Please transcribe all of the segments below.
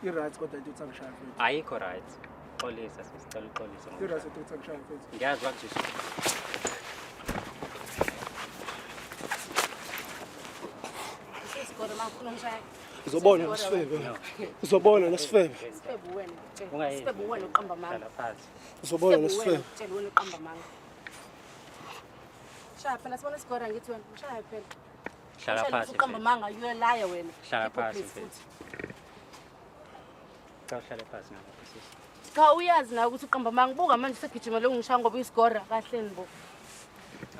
I-right kodwa into angishaya mfethu. Ayikho right. Xolisa sisicela uxolisa. I-right into angishaya mfethu. Ngiyazi bakuzwisa. Isikole mangifuna ngishaya. Uzobona nesifebe. Uzobona nesifebe. Sifebe wena. Ungayizwa. Sifebe wena uqamba manga. Hlala phansi. Uzobona nesifebe. Tshela wena uqamba manga. Shaya phela sibona isikole ngithi wena ushaya phela. Hlala phansi. Uqamba manga you liar wena. Hlala phansi mfethu. Uhlale phansi ngapha sisi. Cha uyazi na ukuthi uqamba manga buka manje segijima lo ngishaya ngoba isikole kahle nibo.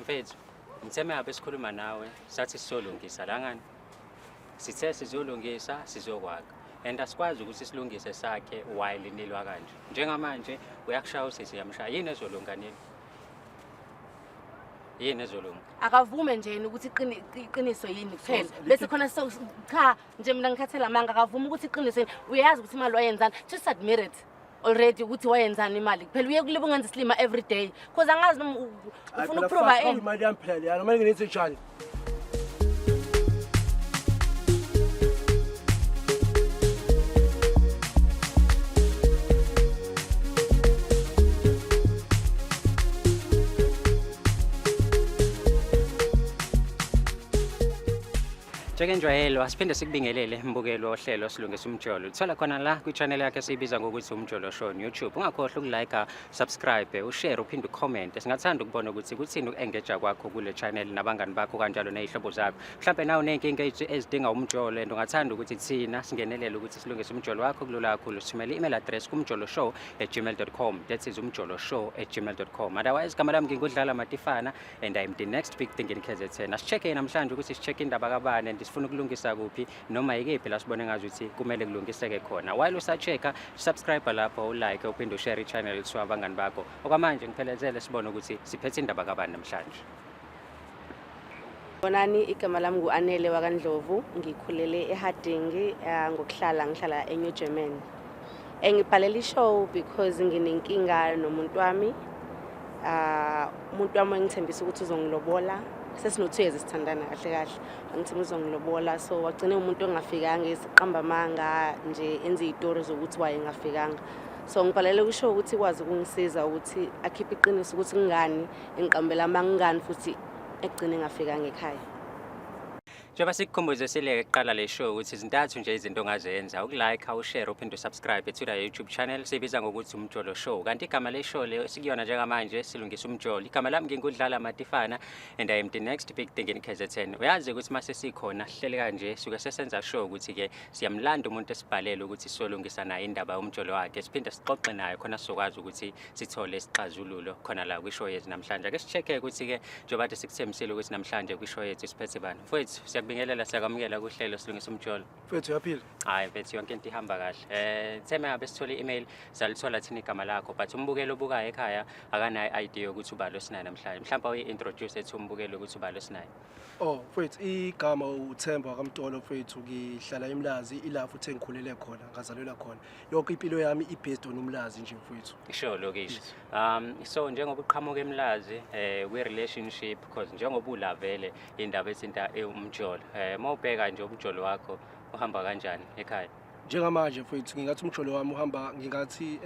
Mfethu, ngitheme apha esikhuluma nawe, sathi sizolungisa la ngani. Sithe sizolungisa sizokwakha. And asikwazi ukuthi silungise sakhe while nilwa kanje. Njengamanje uyakushaya usisi yamshaya. Yini ezolunganini? Yini ezolunga? Akavume nje ukuthi iqiniso yini kuphela. Bese khona cha nje mina ngikhathela manga akavume ukuthi iqiniso yini. Uyazi ukuthi imali wayenzani. Just admit it. Already ukuthi wayenzani imali. Kuphela uye kuliba ungenza islima every day. Because angazi ufuna ukuprova ini. Imali yami phela yana manje ngithi njani? Njengenjwayelo asiphinde sikubingelele imbukelo ohlelo silungisa umjolo. Uthola khona la kwi-channel yakhe esiyibiza ngokuthi Umjolo Show on YouTube. Ungakhohlwa ukulike, subscribe, ushare, uphinde ucomment. Singathanda ukubona ukuthi kuthini uku-engage kwakho kule channel nabangani bakho kanjalo nezihlobo zakho. Mhlawumbe nawe unenkinga ezidinga umjolo and ungathanda ukuthi thina singenelele ukuthi silungise umjolo wakho kulula kakhulu. Sithumela i-email address kumjoloshow@gmail.com. That is umjoloshow@gmail.com. Otherwise igama lami ngingudlala Matifana and I'm the next big thing in KZN. Asicheke namhlanje ukuthi sicheke indaba kabani and sifuna ukulungisa kuphi noma yikephi la sibone ngazuthi kumele kulungiseke khona. While usacheka, subscribe lapho, ulike, uphinde ushare i-channel kusiwa abangani bakho. Okwamanje ngiphelezele sibone ukuthi siphethe indaba kabani namhlanje. Bonani igama lami nguAnele wakandlovu ngikhulele eHarding ngihlala eNew German. Ngibhalela ishow because nginenkinga nomuntu wami. Umuntu wami engithembisa ukuthi uzongilobola. Sesino 2 years sithandana kahle kahle. Angithemba uzongilobola so wagcine umuntu ongafikanga isiqamba manga nje enze izitori zokuthi waye ngafikanga. So ngibhalele kusho ukuthi ikwazi ukungisiza ukuthi akhiphe iqiniso ukuthi ngingani engiqambela mangani futhi egcine ngafikanga ekhaya. Njengoba sikukhumbuze sile eqala le show ukuthi izintathu nje izinto ongazenza ukulike, ushare, uphinde usubscribe to the YouTube channel sibiza ngokuthi Umjolo Show. Kanti igama le show le sikuyona njengamanje silungisa umjolo. Igama lami ngingudlala Matifana and I am the next big thing in KZN. Uyazi ukuthi mase sikhona hlele kanje suke sesenza show ukuthi ke siyamlanda umuntu esibhalele ukuthi solungisa naye indaba yomjolo wakhe. Siphinde sixoxe naye khona sizokwazi ukuthi sithole isixazululo khona la kwi show yethu namhlanje. Ake sicheke ukuthi ke njengoba sikuthembisile ukuthi namhlanje kwi show yethu siphethe bani. Mfowethu bingelela siyakamukela kuhlelo silungisa umjolo. Mfethu uyaphila? Hayi mfethu yonke into ihamba kahle. Theme ngabe sithole i-email salithola thina igama lakho but umbukelo obukayo ekhaya akanayo idea ukuthi ubalo sinayo namhlanje. Mhlawumbe uyi-introduce ethi umbukelo ukuthi ubalo sinayo. Oh mfethu igama uThemba kaMtolo mfethu ngihlala eMlazi ila futhi engikhulele khona ngazalelwa khona. Yonke impilo yami i-based on uMlazi nje mfethu. Sure lokisho. So njengoba uqhamuka eMlazi we relationship because njengoba ulavele indaba ethinta umjolo. Mawubheka nje umjolo wakho uhamba kanjani ekhaya? Njengamanje mfethu ngingathi umjolo wami uhamba ngingathi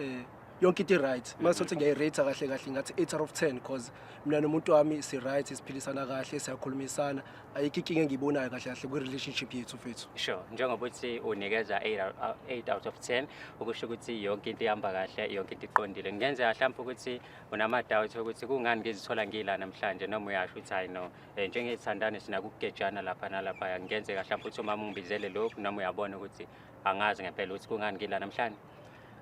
yonke into right. Masothi ngiyirate kahle kahle ngathi 8 out of 10 because mina nomuntu wami si right siphilisana kahle siyakhulumisana ayikho inkinga engiyibonayo kahle kahle kwi relationship yethu mfethu. Sure njengoba uthi unikeza 8 out of 10 ukusho ukuthi yonke into ihamba kahle yonke into iqondile. Ngenze mhlawumbe ukuthi unama doubt ukuthi kungani ngizithola ngila namhlanje noma uyasho ukuthi hayi no njengethandane sina kugejana lapha nalapha ngenze mhlawumbe ukuthi umama ungibizele lokho noma uyabona ukuthi angazi ngempela ukuthi kungani ngila namhlanje.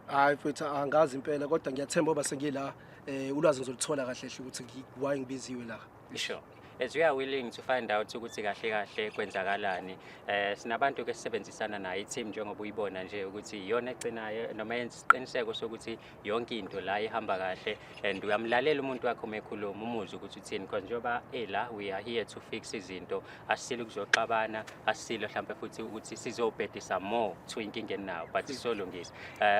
Hayi mfethu angazi impela kodwa ngiyathemba oba sengila ulwazi ngizolithola kahle kahle ukuthi why ngibiziwe la. Sure. As we are willing to find out ukuthi kahle kahle kwenzakalani sinabantu ke sisebenzisana naye team njengoba uyibona nje ukuthi iyona egcinayo noma yenza isiqiniseko sokuthi yonke into la ihamba kahle and uyamlalela umuntu wakho mekhuluma umuzi ukuthi uthini because njoba la we are here to fix izinto asisile kuzoxabana asisile mhlawumbe futhi ukuthi sizobhedisa more to inkinga nawo but isolungisa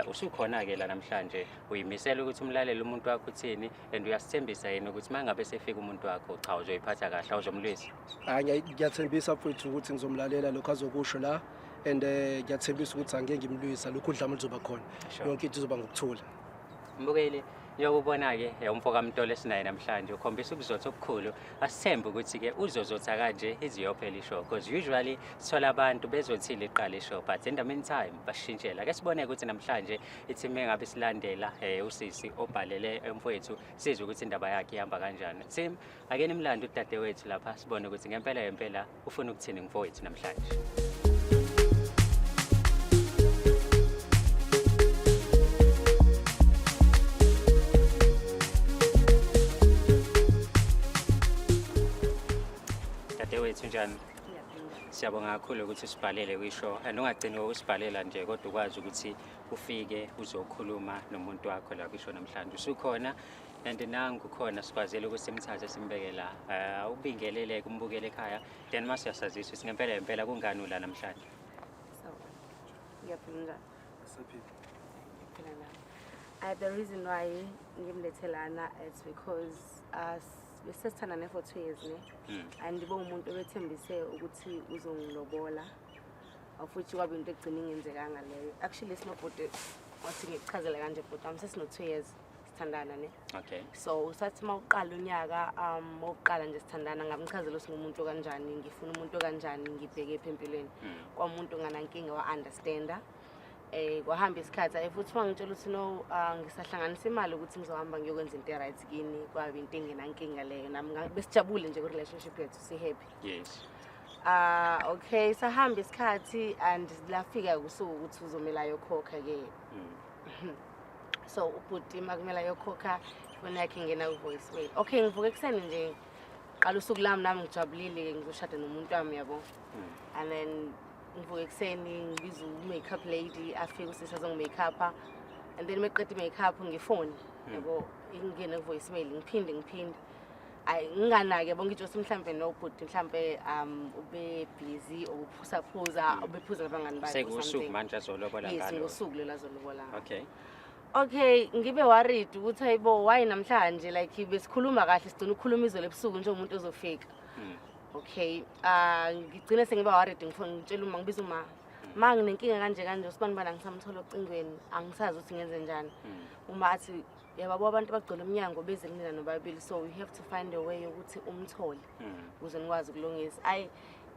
usukhona ke la namhlanje uyimisela ukuthi umlalele umuntu wakho uthini and uyasithembisa yena ukuthi mangabe sefika umuntu wakho cha uzoyiphatha kahle awuzomlwisa. Hayi ngiyathembisa futhi ukuthi ngizomlalela lokho azokusho la and ngiyathembisa ukuthi angeke ngimlwisa lokhu udlame lizoba khona yonke into izoba ngokuthula. Mbukeli yokubona-ke umfoka Mtolo esinaye namhlanje ukhombisa ubuzotha obukhulu. Asithembe ukuthi-ke uzozotha kanje iziyophela ishow because usually sithola abantu bezothile iqala ishow but in the meantime bashintshela. Ake sibone ukuthi namhlanje ithimu engabe silandela usisi obhalele mfowethu sizwe ukuthi indaba yakhe ihamba kanjani. Team ake nimlande udadewethu lapha sibone ukuthi ngempela ufuna ukuthini mfowethu namhlanje. Dadewethu njani? Siyabonga kakhulu ukuthi usibhalele kwishow and ungagcini usibhalela nje kodwa ukwazi ukuthi ufike uzokhuluma nomuntu wakho la kwishow namhlanje. Usukhona and nangu khona sikwazile ukuthi simthathe simbeke la. Ubingelele kumbukele ekhaya then mase yasazisa ukuthi ngempela kungani la namhlanje. Ngiyaphila. The reason why ngimlethelana is because besesithandane for 2 years ne and ngibonga umuntu obethembise ukuthi uzongilobola futhi kwabe into egcina ingenzekanga leyo. Actually sinobhuti wathi ngichazela kanje but sesino 2 years sithandana ne. Okay. So sathi mawuqala unyaka mawuqala nje sithandana ngamchazela ukuthi ngumuntu kanjani ngifuna umuntu kanjani ngibheke empilweni kwamuntu nganankinga wa understanda. Kwahamba isikhathi futhi wangitshela ukuthi no ngisahlanganisa imali ukuthi ngizohamba ngiyokwenza into right kini kwabe into engenankinga leyo nami besijabule nje ku relationship yethu si happy. Yes. Okay sahamba isikhathi and lafika kusuku ukuthi uzomela yokhokha ke. So ubhuti makumela yokhokha wena yakhe ngena ku voicemail. Okay ngivuka ekseni nje qala usuku lami nami ngijabulile ngizoshada nomuntu wami yabo. And then ngivuka ekseni ngibiza makeup lady afika usisa zonke makeupa and then meqeda makeup ngifone yabo ingene ku voicemail ngiphinde nginganake bonke nje mhlambe nobhuti mhlambe ube busy uphuza ubephuza nabangani bakhe sekusuku manje azolobola ngalo. Yes ngosuku lela azolobola. Okay ngibe worried ukuthi hayibo why namhlanje like besikhuluma kahle sigcina ukukhuluma izolo ebusuku nje umuntu ozofika. Okay ngigcina sengiba worried ngitshela uma ngibiza uma nginenkinga kanje usibani bana ngisamthola ocingweni angisazi ukuthi ngenze njani. Uma athi yababo abantu bagcwele umnyango beze kunina nobabili so we have to find a way ukuthi umthole ukuze nikwazi ukulungisa.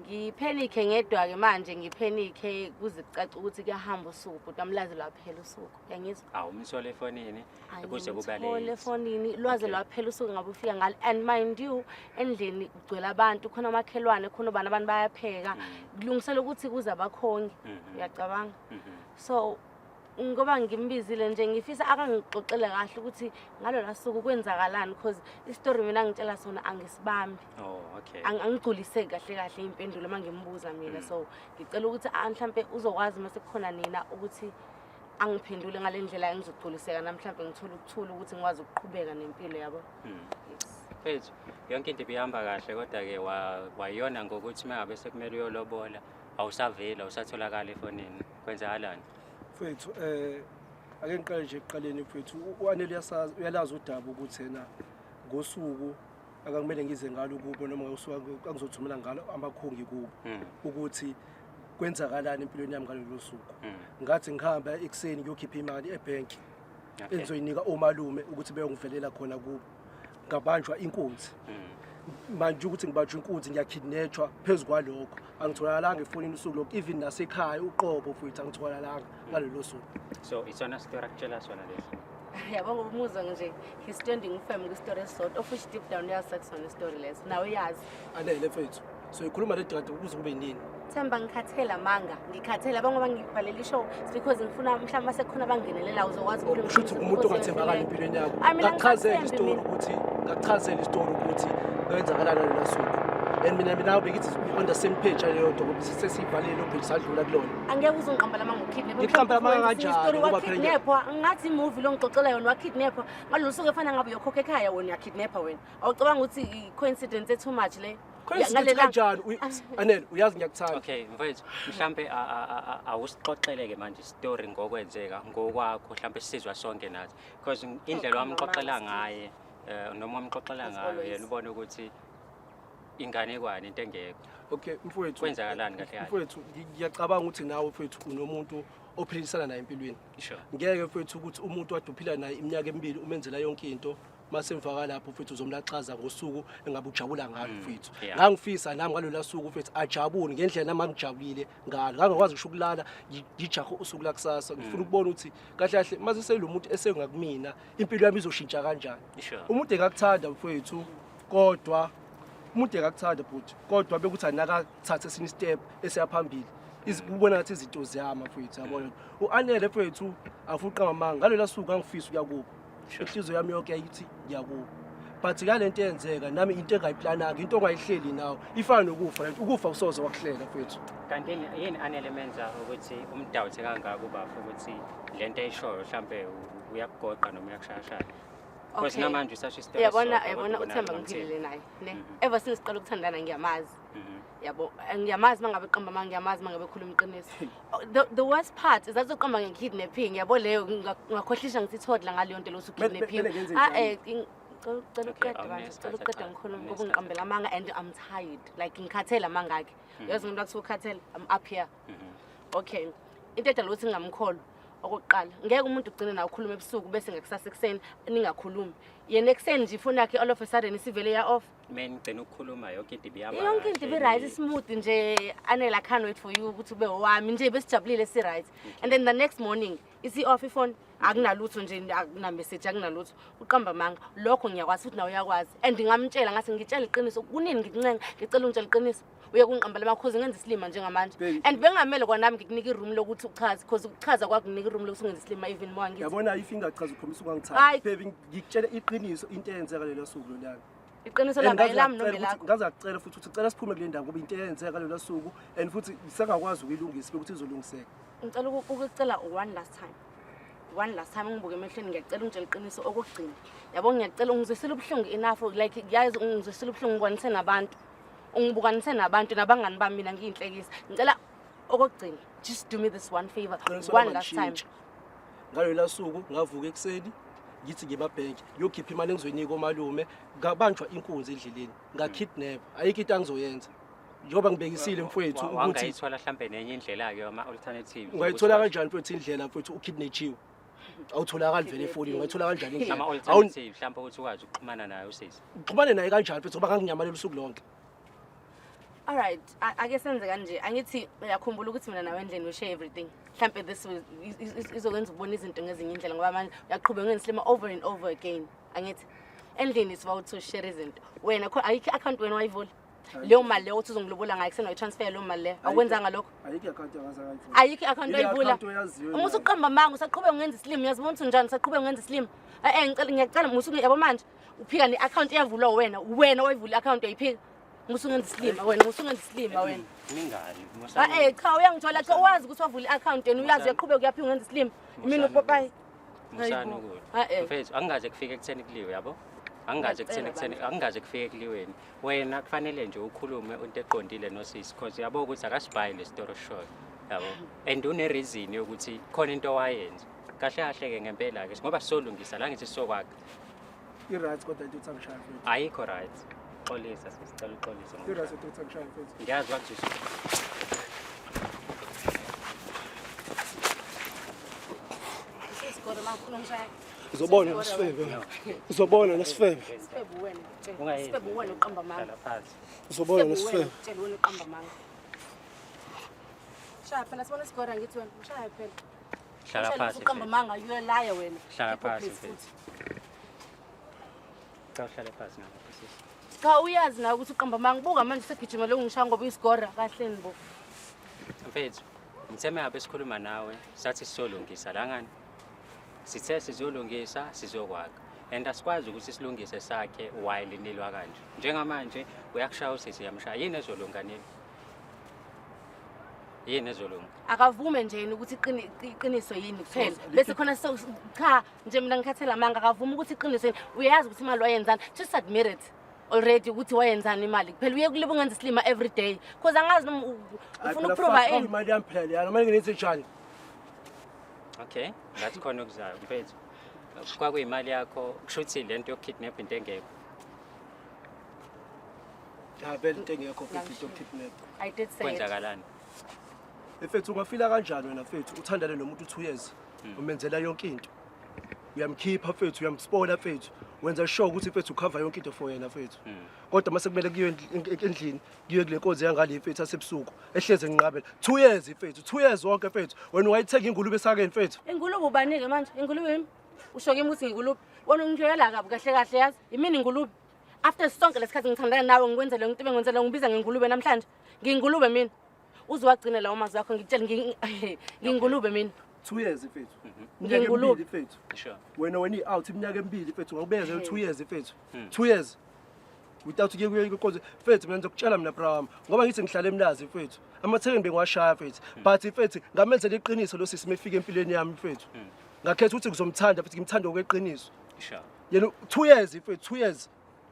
Ngipanic ngedwa ke manje ngipanic kuze kucaca ukuthi kuyahamba usuku but amlazi lwaphela usuku. Uyangizwa? Umthole efonini ukuze kube le efonini lwaze lwaphela usuku ngabe ufika ngalo and mind you endlini kugcwele abantu khona amakhelwane khona abantu bayapheka kulungisela ukuthi kuze abakhongi. Uyacabanga? So ngoba ngimbizile nje ngifisa akangixoxele kahle ukuthi ngalo lasuku kwenzakalani because istory mina ngitshela sona angisibambi. Okay. Angigculiseki kahle impendulo mangimbuza mina so ngicela ukuthi mhlambe uzokwazi mase kukhona nina ukuthi angiphendule ngalendlela engizogculiseka namhlanje ngithola ukuthula ukuthi ngikwazi ukuqhubeka nempilo yabo. Mfethu yonke into ibihamba kahle kodwa ke wayona ngokuthi mangabe sekumele uyolobola awusavela usatholakala efonini kwenzakalani? Mfethu ake ngiqale nje ekuqaleni mfethu uanele uyalazi udaba ukuthi yena ngosuku akumele ngize ngalo kubo noma ngosuku angizothumela ngalo amakhongi kubo ukuthi kwenzakalani empilweni yami ngalolu suku. Ngathi ngihamba ekseni ngiyokhipha imali ebank engizoyinika omalume ukuthi beyongivelela khona kubo ngabanjwa inkunzi. Manje ukuthi ngibanjwa inkunzi ngiyakidnetshwa phezukwalokho angitholalanga efonini usuku lokho even nasekhaya uqobo futhi angitholalanga ngalolu suku. So isona story akutshela sona leso. Yabonga umuzwa nje he's standing firm ku story sort of which deep down yasax on story less nawe yazi anele mfethu so ikhuluma le data ukuze kube yini Themba ngikhathela manga ngikhathela bangoba ngibhalela ishow because ngifuna mhlawumbe sekhona bangenelela uzokwazi ukukhuluma ukuthi umuntu ongathembakala empilweni yakho ngachazela istory ukuthi kwenzakalana lona suku and mina bekithi on the same page leyo nto ngoba sesivalile ubhekisa adlula kulona angeke uzongiqambala manga ukidnap ngiqambala manga kanjani ngoba phela ngathi movie lo ngixoxela yona wakidnap ngalolu suku efana ngabe yokhokha ekhaya wena yakidnap wena awucabanga ukuthi coincidence too much le kanjani anele uyazi ngiyakuthanda. Okay mfethu mhlambe awusixoxeleke manje story ngokwenzeka ngokwakho mhlambe sisizwa sonke nathi because indlela wamxoxela ngaye noma wamxoxela ngayo yena ubone ukuthi inganekwane into engekho. Okay mfowethu. Kwenzakalani kahle kahle? Mfowethu ngiyacabanga ukuthi nawe mfowethu unomuntu ophilisana naye empilweni. Sure. Ngeke mfowethu ukuthi umuntu wade uphila naye iminyaka emibili umenzela yonke into mase mfaka lapho mfowethu uzomlaxaza ngosuku engabe ujabula ngalo mfowethu. Ngangifisa nami ngalola suku mfowethu ajabule ngendlela nami ngijabulile ngalo. Ngangakwazi ngisho ukulala ngijaho usuku lakusasa. Ngifuna ukubona ukuthi kahle kahle mase selomuntu esengakumina impilo yami izoshintsha kanjani. Umuntu engakuthanda mfowethu kodwa umuntu engakuthanda futhi kodwa bekuthi anakathatha esinye step esiyaphambili. Izibona ngathi izinto ziyama mfowethu yabona. Uanele mfowethu afuqa amanga ngalola suku ngangifisa ukuyakubo. Inhliziyo yami yonke ayithi ngiyakubo. But ngalento eyenzeka nami into engayiplananga into ongayihleli nawo ifana nokufa ukufa usoze wakuhlela mfowethu. Kanti yini anelementa ukuthi umdawuthe kangaka ubafu ukuthi lento eyishoyo mhlambe uyakugoqa noma uyakushayashaya. Because namanje usasho isitori. Yabona uThemba ngiphilile naye ne. Ever since siqala ukuthandana ngiyamazi. Yabo ngiyamazi mangabe qamba manga ngiyamazi mangabe khuluma iqiniso. The worst part is azoqamba ngekidnapping yabo leyo ngakhohlisha ngithi thodla ngale yonto losu kidnapping. Cela uqeda manje cela uqeda ngikhuluma ngoba ngiqambela amanga and I'm tired like ngikhathela mangaki. Yazi umuntu akukhathela I'm up here. Okay. Into edala ukuthi ngingamkholo okokuqala ngeke umuntu ugcine nawe ukhuluma ebusuku bese ngekusasa ekseni ningakhulumi. Yena ekseni nje ifuna yakhe all of a sudden isivele ya off. Mina ngicela ukukhuluma yonke into ibiyama. Yonke into ibi right smooth nje anele I can't wait for you ukuthi ube wami nje besijabulile si right. And then the next morning isi off ifone akunalutho nje akuna message akunalutho uqamba manga lokho ngiyakwazi futhi nawe uyakwazi and ngingamtshela ngathi ngitshela iqiniso kunini ngikuncenga ngicela ungitshela iqiniso uye kungiqambela makhozi ngenza islima njengamanje and bengamele kwanami ngikunika iroom lokuthi uchaze because ukuchaza kwakunika iroom lokuthi ungenza islima even more ngithi yabona ifinga chaza ukhombisa ungangithatha baby ngikutshela iqiniso into eyenzeka lelo suku lolana iqiniso laba elami noma lakho ngazacela futhi ukuthi ucela siphume kule ndawo ngoba into eyenzeka lelo suku and futhi sengakwazi ukuyilungisa bekuthi izolungiseka ngicela ukucela one last time ngibuke emehlweni ngiyacela ungitshela iqiniso okugcina yabo ngiyacela ungizwisile ubuhlungu enough like yazi ungizwisile ubuhlungu ngikwanise nabantu ungibukanise nabantu nabangani bami mina ngiyinhlekisa ngicela okugcina just do me this one favor one last time ngalola suku ngavuka ekseni ngithi ngibabhenki yokhipha imali engizoyinika omalume ngabanjwa inkunzi endleleni ngakidnap ayikho into angizoyenza njoba ngibekisile mfowethu ukuthi ungayithola mhlambe nenye indlela ke ama alternatives ungayithola kanjani mfowethu indlela mfowethu ukidnapiwe awutholakali vele efoni ungayithola kanjani indlela ama alternatives mhlambe ukuthi ukwazi ukuxhumana naye usisi uxhumane naye kanjani mfowethu ngoba nganginyamalela usuku lonke. All right, ake senze kanje angithi uyakhumbula ukuthi mina nawe endleni we share everything mhlambe this izokwenza ubona izinto ngezinye indlela ngoba manje uyaqhubeka ngenslima over and over again angithi endlini is about to share izinto wena ayikho account wena wayivula leyo mali leyo uthi uzongilobola ngayo kusena transfer leyo mali leyo awukwenza ngalokho ayikho account yakazayivula ayikho account wayivula uma usuqamba manga usaqhubeka ngenza islim yazibona ukuthi njani usaqhubeka ngenza islim ngiyacela musuku yabo manje uphika ne account iyavulwa wena wayivula account yayiphika musungenza islima wena musungenza islima wena mingani cha uyangithola cha wazi ukuthi wavula i-account yena uyazi uyaqhubeka uyaphinga ngenza islima mina upopayi musana ukuthi mfethu angaze kufike ekutheni kuliwe yabo angaze kufike kuliweni wena kufanele nje ukhulume into eqondile nosisi because yabo ukuthi akasibhayi le story short yabo and une reason yokuthi khona into wayenza kahle kahle ke ngempela ke ngoba sizolungisa la ngithi sizokwakha I right kodwa into uthangishaya mfethu ayikho right xolisa sisicela uxolisa I right into uthangishaya mfethu ngiyazi ukuthi uzobona nesifebe uzobona nesifebe Sifebe wena uqamba manga uzobona nesifebe tshela wena uqamba manga shaya phela sibona isigora ngithi wena shaya phela hlala phansi uqamba manga you lie wena hlala phansi mfethu cha uhlale phansi ngapha sisi cha uyazi na ukuthi uqamba manga buka manje segijima lo ngishaya ngoba isigora kahle nibo mfethu ngitheme ngabe sikhuluma nawe sathi sizolungisa la ngani sithe sizolungisa sizokwakha and asikwazi ukuthi silungise sakhe while nilwa kanje njengamanje uyakushaya usisi yamshaya yini ezolunganeni yini ezolunga akavume nje ukuthi iqiniso yini kuphela bese khona cha nje mina ngikhathela manga akavuma ukuthi iqiniso yini uyazi ukuthi imali wayenzani just admit it already ukuthi wayenzani imali kuphela uye kuliba ngenza islima every day because angazi ufuna ukuprova imali yami phela yana manje ngithi njani. Okay ngathi khona okuzayo mfethu kwakuyimali yakho kushuthi lento yokukidnap into engekho vele into engekho mfethu Dr. I did say it. kwenzakalani Mfethu ungafila kanjani wena mfethu uthandane nomuntu 2 years umenzela yonke into uyamkhipha mfethu uyamspoila mfethu wenza sure ukuthi mfethu ucover yonke into for yena mfethu kodwa mase kumele kuyiwe endlini kuyiwe kule nkonzo yangale mfethu asebusuku ehleze nginqabela 2 years mfethu 2 years wonke mfethu wena ungayithenga ingulube sakeni mfethu Ingulube ubanike manje ingulube yimi usho kimi ukuthi ngingulube wona ungitshela kabi kahle kahle yazi yimini ingulube after sonke lesikhathi ngithandana nawe ngikwenzele into bengenzela ngibiza ngingulube namhlanje ngingulube mina uzowagcina lawo mazwi akho ngitshela ngingulube mina 2 years mfethu Ngingulube mfethu sure wena out iminyaka emibili mfethu ungakubeza 2 years mfethu 2 years without kuye kukonzo mfethu mina ngizokutshela mina Abraham ngoba ngithi ngihlala emlazi mfethu amathekeni bengiwashaya mfethu but mfethu ngamenzela iqiniso lo sisi mefika empilweni yami mfethu ngakhetha ukuthi ngizomthanda futhi ngimthanda okweqiniso sure yena 2 years mfethu 2 years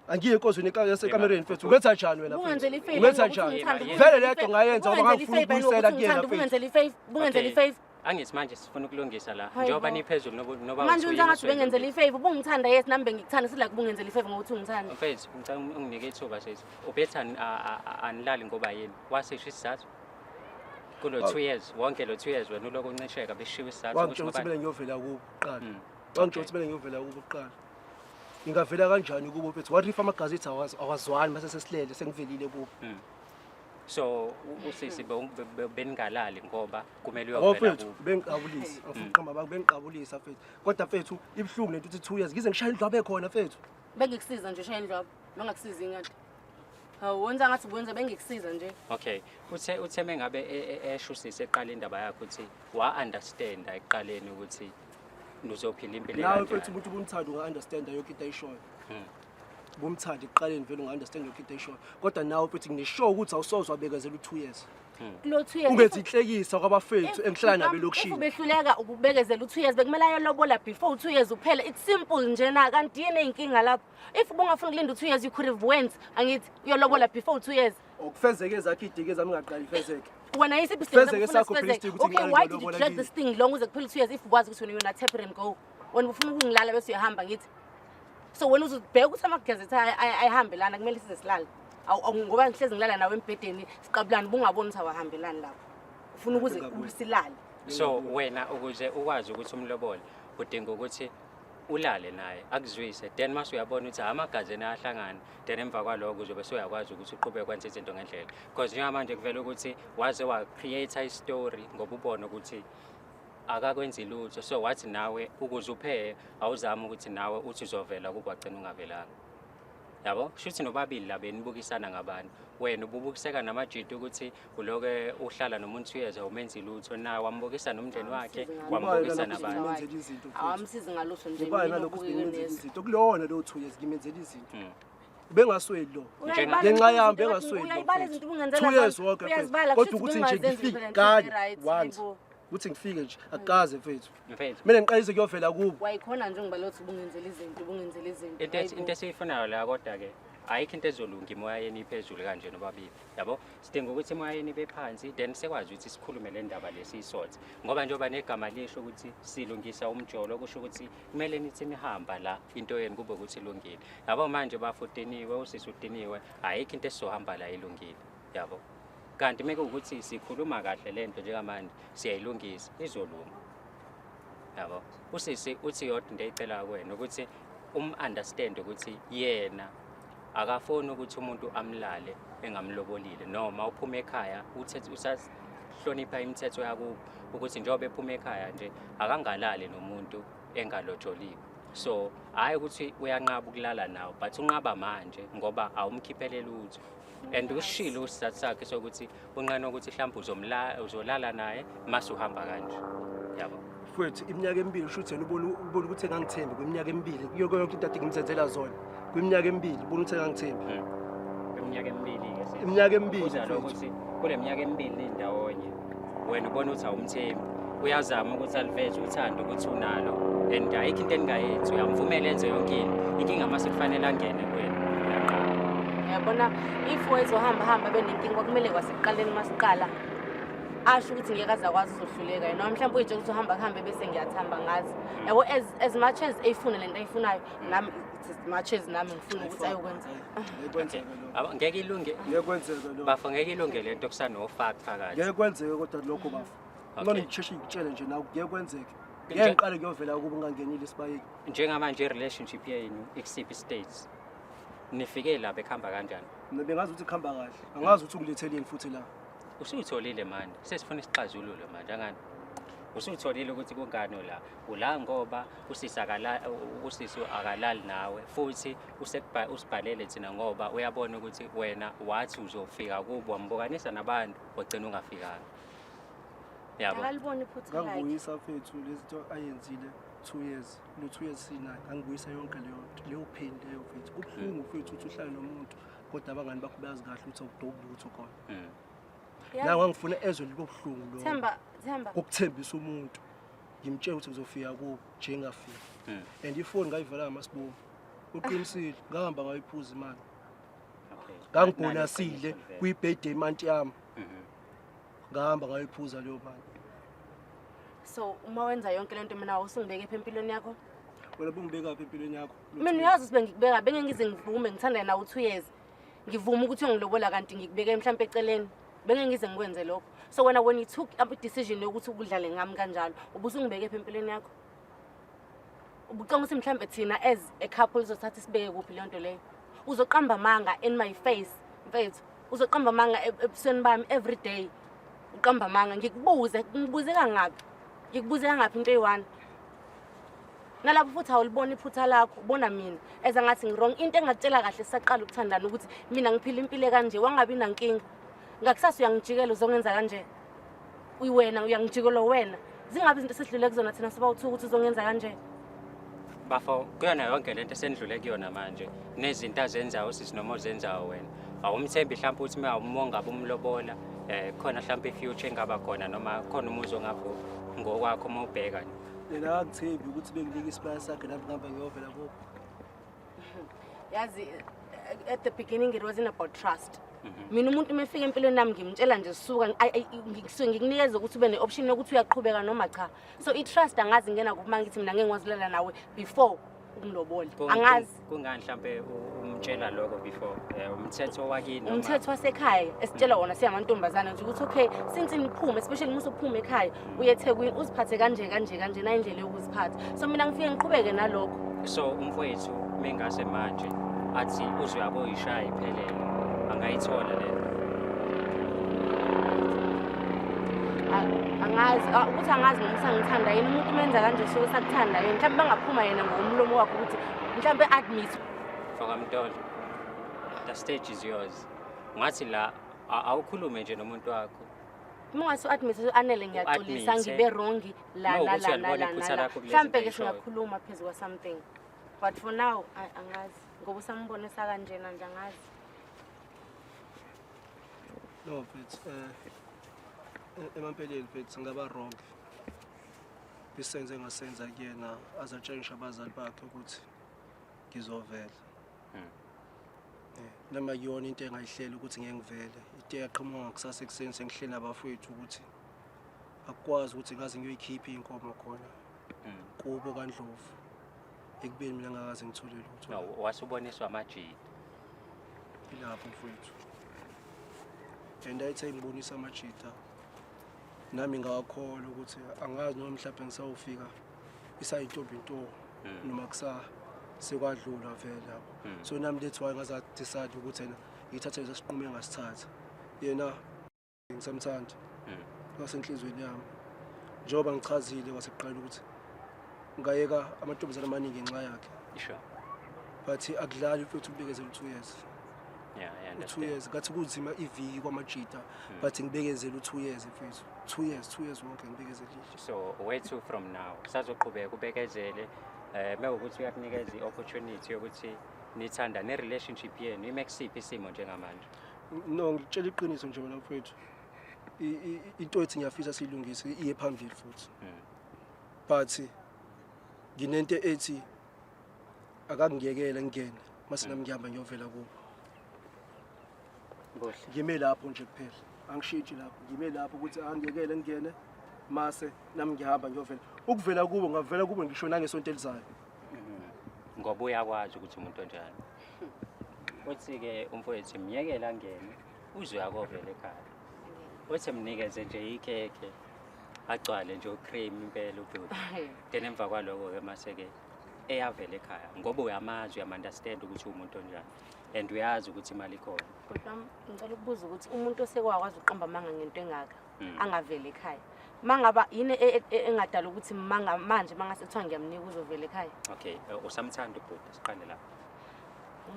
angiye enkozweni yasekamereni mfethu ungenza kanjani wena Ungenzela mfethu ifavor ungenza kanjani vele le nto ngayenza ngoba ngangifuna ukubuyisela kuyena bungenzela ifavor bungenzela ifavor angithi manje sifuna ukulungisa la njengoba niphezulu noba manje unjangathi bengenzela ifavor bungithanda yes nami bengikuthanda sidla kubungenzela ifavor ngokuthi ungithanda mfethu ngicela unginike ithuba sethi ubethani anilali ngoba yini wasisho isizathu kulo 2 years wonke lo 2 years wena uloko uncisheka beshiwe isizathu wangitsho ukuthi mina ngiyovela kubo kuqala wangitsho ukuthi mina ngiyovela kubo kuqala ingavela kanjani kubo mfethu what if amagazethi awazwani mase sesilele sengivelile kubo so usisi beningalali ngoba kumele uyovela kubo bengiqabulisa afuqamba abantu bengiqabulisa mfethu kodwa mfethu ibhlungu lento ukuthi 2 years ngize ngishaya indlwabe ekhona mfethu bengikusiza nje shaya indlwabe nongakusiza ingadi hawu wenza ngathi ubenza bengikusiza nje okay uthe mengabe eshusisa eqala indaba yakho uthi wa understand eqaleni ukuthi uzophila impilo nawe mfethu umuntu ubumthanda unga understand yonke into ayishoyo bumthanda eqaleni vele unga understand yonke into ayishoyo kodwa nawe mfethu ngisho ukuthi awusozwa bekezela u2 years kulo 2 years ungezihlekisa kwabafethu engihlala nabe lokishini ubehluleka ukubekezela u2 years bekumele ayolobola before u2 years uphele it's simple nje na kanti yena inkinga lapho if ubungafuna ukulinda u2 years you could have went angithi uyolobola before 2 years okufezeke ezakhe idike zami ngaqala ifezeke wena yisiphi okay why did you drag this thing long uze kuphela 2 years if ukwazi ukuthi wena tap and go wena ufuna ukungilala bese uyahamba ngithi so wena uzobheka ukuthi amagazethi ayihambelana kumele size silale ngoba ngihlezi ngilala nawe embedeni siqabulana bungaboni ukuthi awahambelani lapho ufuna ukuze usilale so wena ukuze ukwazi ukuthi umlobole udinga ukuthi ulale naye akuzwise then mase uyabona ukuthi amagazeni ayahlangana then emva kwaloko uzobe suyakwazi ukuthi uqhubeke kwenze izinto ngendlela because njengamanje kuvela ukuthi waze wa create story ngoba ubona ukuthi akakwenzi lutho so wathi nawe ukuze uphe awuzama ukuthi nawe uthi uzovela kukwagcina ungavelanga yabo shuthi nobabili la benibukisana ngabantu wena ububukiseka namajidi ukuthi uloke uhlala nomuntu uyeza umenzi lutho naye wambukisa nomndeni wakhe wambukisa nabantu awamsizi ngalutho nje ngoba nalokho sibenze izinto kulona lo 2 years ngimenzela izinto bengasweli lo ngenxa yami bengasweli 2 years wonke kodwa ukuthi nje ngifike kanye once uthi ngifike nje akaze mfethu mina ngiqalise kuyovela kubo wayikhona nje ngiba lothi ubungenzela izinto into esiyifunayo la kodwa ke ayikho into ezolunga imoya yeni iphezulu kanje nobabili yabo sidinga ukuthi imoya yeni bephansi then sekwazi ukuthi sikhulume le ndaba lesisothe ngoba njengoba negama lisho ukuthi silungisa umjolo kusho ukuthi kumele nithi nihamba la into yeni kube ukuthi ilungile yabo manje bafudiniwe usisi udiniwe ayikho into esizohamba la ilungile yabo kanti meke ukuthi sikhuluma kahle lento njengamanje siyayilungisa izolunga yabo usisi uthi yodwa into ecela kuwena ukuthi understand ukuthi yena akafoni ukuthi umuntu amlale engamlobolile noma uphuma ekhaya uthethe usahlonipha imithetho yakubo ukuthi njengoba ephuma ekhaya nje akangalali nomuntu engalojoliwe so hayi ukuthi uyanqaba ukulala nawo but unqaba manje ngoba awumkhiphele lutho and ushilo usizathu sakhe sokuthi unqena ukuthi mhlawumbe uzolala naye mase uhamba kanje yabo mfethu iminyaka emibili ushuthi yena ubona ukuthi engangithembi kweminyaka emibili yonke into ade ngimthethela zona kwiminyaka emibili ubona ukuthi engangithembi iminyaka emibili ke iminyaka emibili ukuthi kule minyaka emibili ndawonye wena ubona ukuthi awumthembi uyazama ukuthi aliveze uthando ukuthi unalo and ayikho into engayenzi uyamvumela enze yonke inkinga mase kufanele angene kuwena yabona if wezohamba benenkinga kumele kwasekuqaleni masiqala asho ukuthi ngeke aze akwazi uzohluleka yena noma mhlawumbe uyitshela ukuthi uhamba kuhambe bese ngiyathamba ngazi yabo as much as eyifuna lento ayifunayo nami as much as nami ngifuna ukuthi ayokwenza Ngekwenzeka lo. Ngeke ilunge Ngekwenzeka lo. bafo ngeke ilunge lento kusanofakt phakathi. Ngekwenzeka kodwa lokho bafu. Ngona ngisheshe ngitshele nje nawe ngekwenzeka. Ngeke ngiqale ngiyovela kuba ungangenile isibayeni. Njengamanje relationship yenu ikusiphi states? Nifike la bekhamba kanjani? Bengazi ukuthi khamba kahle. Angazi ukuthi ukulithelini futhi la. Usuyitholile manje. Sesifuna isixazululo manje angani. Usuyitholile ukuthi kungani la. Ula ngoba usisu akalali nawe futhi usibhalele thina ngoba uyabona ukuthi wena wathi uzofika kubo wambokanisa nabantu ogcina ungafikanga. Yabo. akalibona iphutha lakhe Ngangibuyisa mfethu lezinto ayenzile 2 years. Lo 2 years sina ngangibuyisa yonke leyo pain leyo mfethu. Kubhlungu mfethu ukuthi uhlale nomuntu kodwa abangani bakho bayazi kahle ukuthi awudobutho khona. La ngangifuna ezwe libo buhlungu lo. Themba Ukuthembisa umuntu. Ngimtshela ukuthi ngizofika kubo nje ngafika. And ifoni ngayivala ngamasibomu. Uqinisile ngahamba ngayiphuza imali. Okay. Ngangibonasile kwi birthday month yami. Ngahamba ngayiphuza leyo mali. so uma wenza yonke lento mina usungibeke empilweni yakho Wena bungibeka apha empilweni yakho. mina uyazi ukuthi bengikubeka bengengize ngivume ngithanda nawe 2 years ngivume ukuthi ungilobola kanti ngikubeke mhlawumbe eceleni bengengize ngikwenze lokho so when you took up a decision yokuthi ukudlale ngami kanjalo ubusungibeke empilweni yakho ubuqonga ukuthi mhlawumbe thina as a couple uzothatha isibeke kuphi le nto leyo uzoqamba manga in my face mfethu uzoqamba manga ebusweni bami every day uqamba manga ngibuze kangaphi into eyi-1 nalapho futhi awulibona iphutha lakho ubona mina eza ngathi ngirong into engakutshela kahle sisaqala ukuthandana ukuthi mina ngiphila impilo kanje wangabi nankinga ngakusasa uyangijikela uzongenza kanje uyiwena uyangijikela wena zingabe izinto esidlule kuzona thina siba-2 ukuthi uzongenza kanje Bafo kuyona yonke lento esendlule kuyona manje nezinto azenzayo sisi noma ozenzayo wena awumthembi mhlawumbe ukuthi mawumonga umlobola khona mhlawumbe ifuture engaba khona noma khona umuzi ongapho ngokwakho uma ubheka Yena akthembi ukuthi benginika isibaya sakhe lapho ngihamba ngiyovela kubo. yazi at the beginning it wasn't about trust mina umuntu mefika empilweni nami ngimtshela nje sisuka ngisuke ngikunikeza ukuthi ube ne-option yokuthi uyaqhubeka noma cha so i-trust angazi ngena kuphi ngithi mina ngeke ngwazilela nawe before umlobola angazi kungani mhlawumbe umtshela lokho before umthetho wakini noma umthetho wasekhaya esitshela wona siyamantombazana nje ukuthi okay since niphume especially musophuma ekhaya uye eThekwini uziphathe kanje na indlela yokuziphatha so mina ngifike ngiqhubeke nalokho so umfowethu mengase manje athi uzwe yabo ishaya iphelele angayithola le angazi ukuthi angazi noma sangithanda yini umuntu menza kanje so sakuthanda yena mhlawumbe bangaphuma yena ngomlomo wakho ukuthi mhlawumbe admit Fokamtolo the stage is yours ngathi la awukhulume nje nomuntu wakho Mungase admit anele ngiyaxolisa ngibe wrong la mhlawumbe ke singakhuluma phezulu something but for now angazi ngoba usambonisa kanjena nje angazi No mfethu emampeleni mfethu ngaba wrong. Bisenze ngasenza kuyena azatshengisha abazali bakhe ukuthi ngizovela. Noma yona into engayihlela ukuthi ngeke ngivele. Into yaqhamuka ngakusasa ekuseni sengihlela abafowethu ukuthi akwazi ukuthi ngaze ngiyoyikhipha inkomo khona. Kubo kaNdlovu. Ekubeni mina ngakaze ngithole lutho. no wasuboniswa amajini Ilapho mfowethu. And ayithe ngibonisa amajita. Nami ngawakholwa ukuthi angazi noma mhlawumbe ngisawufika isayintombi into noma kusa sekwadlula vele lapho. So nami lethu waye ngaza decide ukuthi yena ngithathe lesi sinqumo engasithatha. Yena ngisamthanda. Ngasenhlizweni yami. Njoba ngichazile wasekuqala ukuthi ngayeka amantombazana amaningi ngenxa yakhe. Sure. But akudlali futhi ubekezela 2 years. Yeah, I 2 understand. years ngathi kunzima iviki kwamajita but ngibekezela 2 years mfethu 2 years wonke ngibekezelile. So where to from now sazoqhubeka ubekezele mewukuthi uyakunikeza i-opportunity yokuthi nithanda ne-relationship yenu imekusiphi isimo njengamanje No ngitshela iqiniso nje wena mfethu into ethi ngiyafisa siyilungise iye phambili futhi but nginento ethi akangiyekela ngene mase nami ngihamba ngiyovela kubo Buhle. ngime lapho nje kuphela angishintshi lapho ngime lapho ukuthi angiyekele ngene mase nami ngihamba ngiyovela ukuvela kubo ngavela kubo ngisho nangesonto elizayo ngoba uyakwazi ukuthi umuntu onjani uthi-ke umfowethu mnyekela angene uzwe akovela ekhaya uthi mnikeze nje ikhekhe agcwale nje ucream impela ubhuti then emva kwaloko-ke mase-ke eyavela ekhaya ngoba uyamazi uyama-understand ukuthi umuntu onjani and uyazi ukuthi imali ikhona kodwa ngicela ukubuza ukuthi umuntu osekwakwazi uqamba amanga ngento engaka angavela ekhaya mangaba yini engadala ukuthi manje mangase kuthiwa ngiyamnika uzovela ekhaya okay usamthanda ubhuti siqale lapho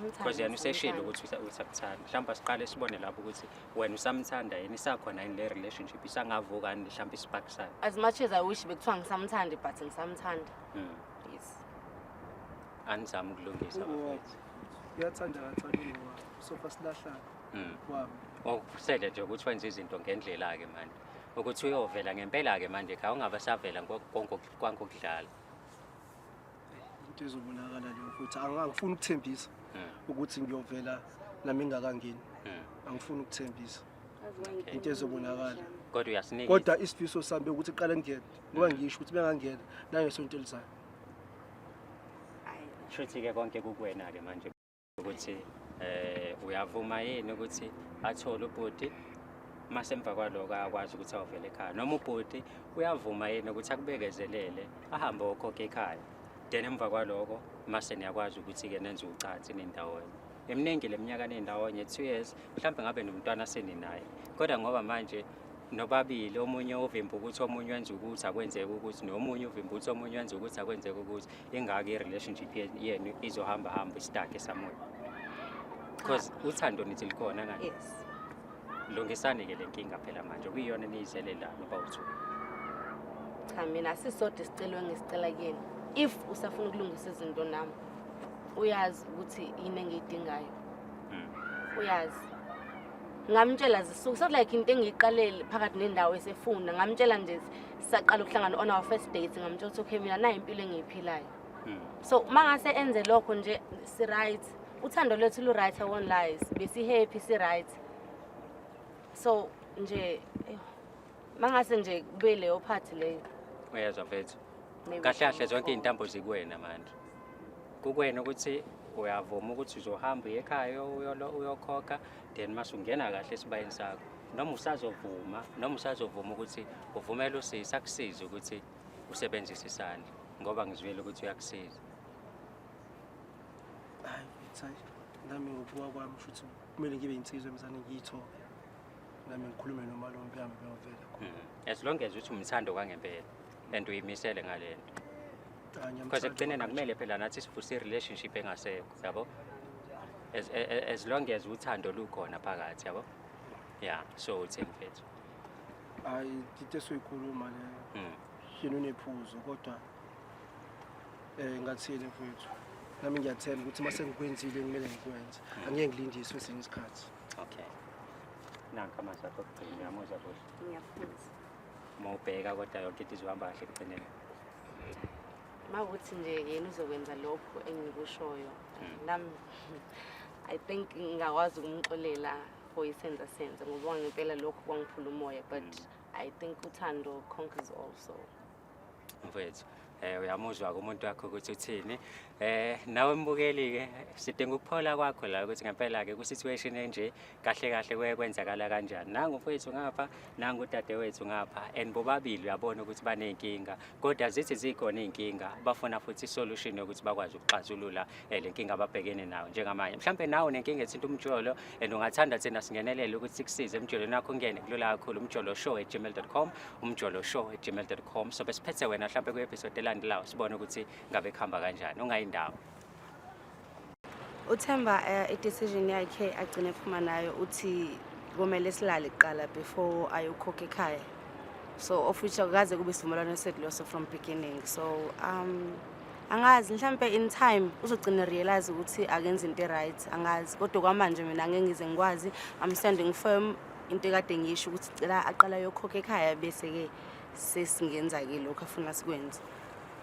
because yena useshilo ukuthi usakuthanda mhlawumbe siqale sibone lapho ukuthi wena usamthanda yena isakhona yini le relationship isangavuka yini mhlawumbe ispark sayo as much as I wish bekuthiwa ngisamthanda but ngisamthanda yes anizama ukulungisa bafethu uyathanda kathanda sofa silahlana wami kusele nje ukuthi wenze izinto ngendlela-ke manje ukuthi uyovela ngempela-ke manje ekhaya ungabasavela kwankokudlala into ezobonakala leyo futhi angifuni ukuthembisa ukuthi ngiyovela nami ngingakangeni angifuni ukuthembisa into ezobonakala kodwa uyasinika kodwa isifiso sami ukuthi qala ngiyena ngoba ngisho ukuthi bengangena nangesonto elizayo shuthi-ke konke kukuwena-ke manje ukuthi uyavuma yini ukuthi athole ubhuti mase emva kwaloko ayakwazi ukuthi awuvele ekhaya noma ubhuti uyavuma yini ukuthi akubekezelele ahambe okhokha ekhaya then emva kwaloko mase niyakwazi ukuthi-ke nenze ucansi nendawonye eminingi le minyaka nendawonye 2 years mhlawumbe ngabe nomntwana seninaye kodwa ngoba manje nobabili omunye uvimba ukuthi omunye wenza ukuthi akwenzeke ukuthi nomunye uvimba ukuthi omunye wenza ukuthi akwenzeke ukuthi ingaki i-relationship yenu izohamba isitake samoya because uthando nithi likhona ngani yes lungisani-ke le nkinga phela manje kuyiyona niyizelelani bawuthu cha mina sisodwa isicelo engisicela kuyena if usafuna ukulungisa izinto nami uyazi ukuthi yini engiyidingayo uyazi ngamtshela zisuku so like into engiyiqalele phakathi nendawo esefunda ngamtshela nje saqala ukuhlangana on our first date ngamtshela ukuthi okay mina nayi impilo engiyiphilayo so mangase enze lokho nje si right uthando lwethu lu right I won't lie besi happy si right so nje mangase nje kube leyo part leyo uyezwa mfethu kahle kahle zonke izintambo zikuwena manje kukwena ukuthi uyavuma ukuthi uzohamba ekhaya uyokhokha then mase ungena kahle esibayeni sakho noma usazovuma ukuthi uvumele usisi akusize ukuthi usebenzise isandla ngoba ngizwile ukuthi uyakusiza hayi mthayi nami ngokubuka kwami futhi kumele ngibe insizwe emzane ngiyithoke nami ngikhulume nomalombe yami beyovela as long as uthi umthando kwangempela and uyimisele ngalento because ekugcineni akumele phela nathi sifuse i-relationship engasekho yabo as long as uthando lukhona phakathi yabo yeah so uthini mfethu hayi into esiyikhuluma leyo yena unephuzo kodwa ngathini mfethu nami ngiyathemba ukuthi mase ngikwenzile kumele ngikwenze angeke ngilindise kwesinye isikhathi okay nanka masakho kugcina uyamuzwa kuhle ngiyafunda mawubheka kodwa yonke into izohamba kahle ekugcineni mawukuthi nje yena uzokwenza lokho engikushoyo nami I think ngingakwazi ukumxolela for isenza senze ngoba ngempela lokho kwangiphula umoya but I think uthando conquers also mfethu uyamuzwa kumuntu wakho ukuthi uthini nawe mbukeli-ke sidinga ukuphola kwakho la ukuthi ngempela-ke ku-situation enje kahle kahle kwenzakala kanjani nangu mfethu ngapha nangu udadewethu ngapha and bobabili uyabona ukuthi baney'nkinga kodwa zithi zikhona iy'nkinga bafuna futhi isolution yokuthi bakwazi ukuxazulula le nkinga ababhekene nayo njengamanje mhlawumbe nawe nenkinga ethinta umjolo and ungathanda thina singenelele ukuthi sikusize emjolweni wakho ungene kulula kakhulu umjoloshow@gmail.com umjoloshow@gmail.com so besiphethe wena mhlawumbe kwi-episode elandelayo sibone ukuthi ngabe kuhamba kanjani ungayindawo uThemba i-decision yakhe agcine ephuma nayo uthi kumele silale kuqala before ayokhokha ekhaya so of which akaze kube isivumelwano setloso from beginning so angazi mhlambe in time uzogcina realize ukuthi akenza into right angazi kodwa kwamanje mina ngeke ngize ngikwazi I'm standing firm into ekade ngisho ukuthi cela aqala yokhokha ekhaya bese ke sesingenza ke lokho afuna sikwenze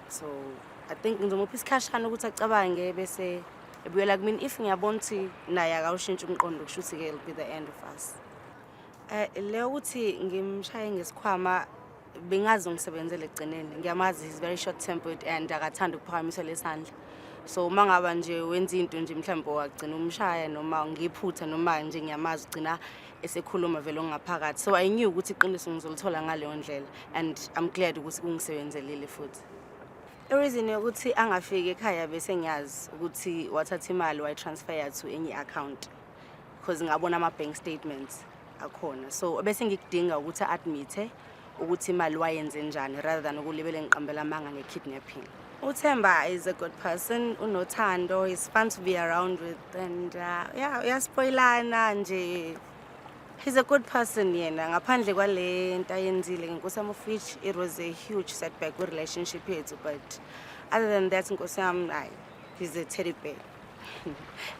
so I think ngizomupha isikhashana ukuthi acabange bese ebuyela kumina if ngiyabona ukuthi naye akawushintsha umqondo kushuthi ke it'll be the end of us Leyo ukuthi ngimshaye ngesikhwama bengazi ngisebenzele egcineni. Ngiyamazi he's very short tempered and akathanda ukuphakamisela isandla. So mangaba nje wenza into nje mhlawumbe wagcina umshaya noma ngiphutha noma nje ngiyamazi ugcina esekhuluma vele ongaphakathi. So I knew ukuthi iqiniso ngizolithola ngaleyo ndlela and I'm glad ukuthi kungisebenzelile futhi. The reason ukuthi angafiki ekhaya bese ngiyazi ukuthi wathatha imali wayitransfer to enye account because ngabona ama bank statements akhona. So bese ngikudinga ukuthi admit ukuthi imali wayenze njani rather than ukulibele ngiqambela amanga ngekidnapping. Uthemba is a good person, unothando, he's fun to be around with and yeah, uyaspoilana nje. He's a good person yena ngaphandle kwale nto ayenzile ngenkosami of which it was a huge setback with relationship yethu, but other than that nkosami he's a teddy bear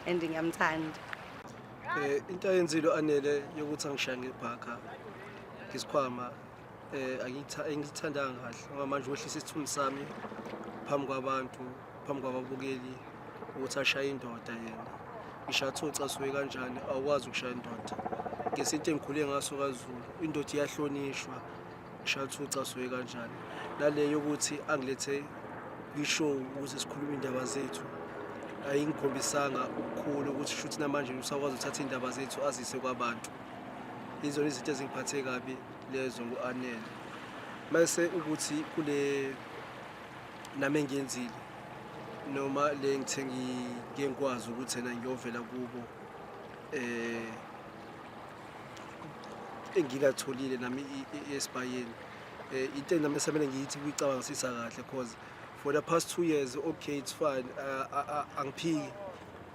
and ngiyamthanda. Into ayenzile anele yokuthi angishaye ngebhakha ngisikhwama angithandanga kahle ngoba manje wehlisa isithunzi sami phambi kwabantu phambi kwababukeli ukuthi ashaye indoda yena ngishathuca suke kanjani awukwazi ukushaya indoda ngesinto engikhule ngaso kaZulu indoda iyahlonishwa ngishathuca suke kanjani naleyo ukuthi angilethe kwishow ukuthi sikhulume indaba zethu ayingikhombisanga ukukhulu ukuthi shuthi namanje usakwazi ukuthatha indaba zethu azise kwabantu izona izinto ezingiphathe kabi lezo nguanele mase ukuthi kule nami engiyenzile noma le ngithe ngiyengikwazi ukuthi yena ngiyovela kubo engingatholile nami esibayeni into nami esamele ngiyithi kuyicabangisisa kahle because for the past 2 years okay it's fine angiphiki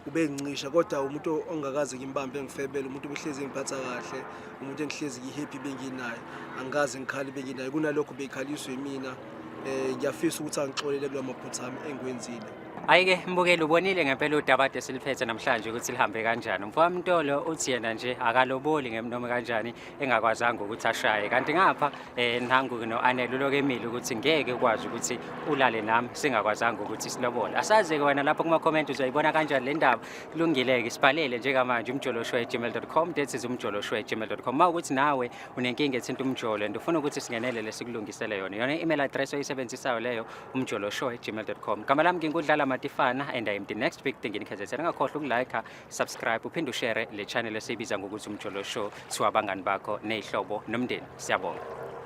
ube ngicisha kodwa umuntu ongakaze ngimbambe ngifebele umuntu obehlezi ngiphatha kahle umuntu engihlezi ngihappy benginayo angazi ngikhali benginayo kunalokho beyikhaliswe mina ngiyafisa ukuthi angixolele kula maphutha ami engiwenzile. Ayike mbukeli ubonile ngempela udabade siliphethe namhlanje ukuthi lihambe kanjani. Mfowami Mtolo uthi yena nje akaloboli ngemnoma kanjani engakwazanga ukuthi ashaye. Kanti ngapha nangu noAnele uloke emile ukuthi ngeke ukwazi ukuthi ulale nami singakwazanga ukuthi silobole. Asaze ke wena lapha kuma comment uzoyibona kanjani le ndaba. Kulungileke sibhalele njengamanje umjoloshwe@gmail.com that's umjoloshwe@gmail.com. Mawukuthi nawe unenkinga ethinta umjolo and ufuna ukuthi singenelele sikulungisele yona. Yona email address oyisebenzisayo leyo umjoloshwe@gmail.com. Gama lami ngingudlala Matifana and I am the next big thing in KZN. Ngakhohlwa ukulike, subscribe, uphinde ushare le channel esibiza ngokuthi umjolo show siwabangani bakho nezihlobo nomndeni. Siyabonga.